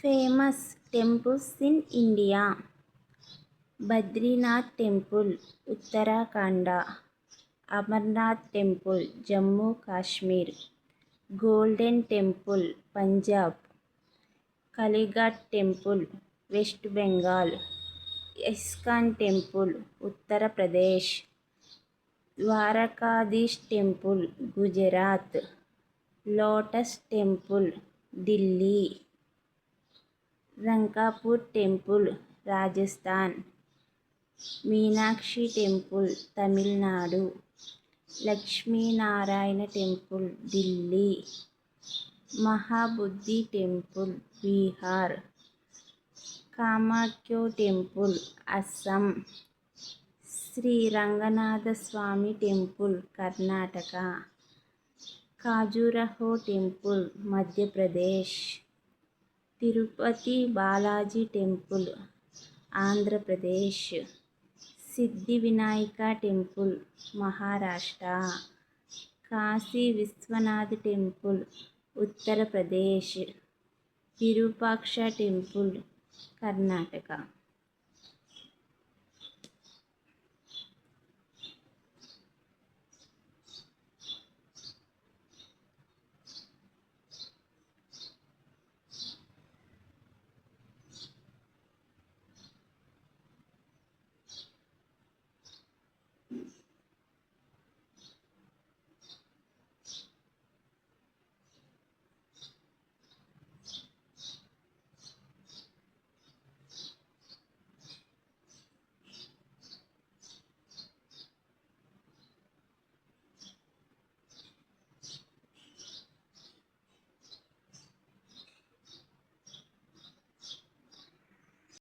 Famous temples in India. Badrinath temple Uttarakhand. Amarnath temple Jammu Kashmir. Golden Temple Punjab. Kalighat temple West Bengal. ISKCON temple Uttar Pradesh. Dwarkadhish temple Gujarat. Lotus Temple Delhi. Ranakpur temple Rajasthan. Meenakshi temple Tamil Nadu. Lakshminarayan temple Delhi. Mahabodhi temple Bihar. Kamakhya temple Assam. Shri Ranganathaswamy temple Karnataka. Khajuraho temple Madhya Pradesh. Tirupati Balaji temple Andhra Pradesh. Siddhi Vinayaka temple Maharashtra. Kashi Vishwanath temple Uttar Pradesh. Virupaksha temple Karnataka.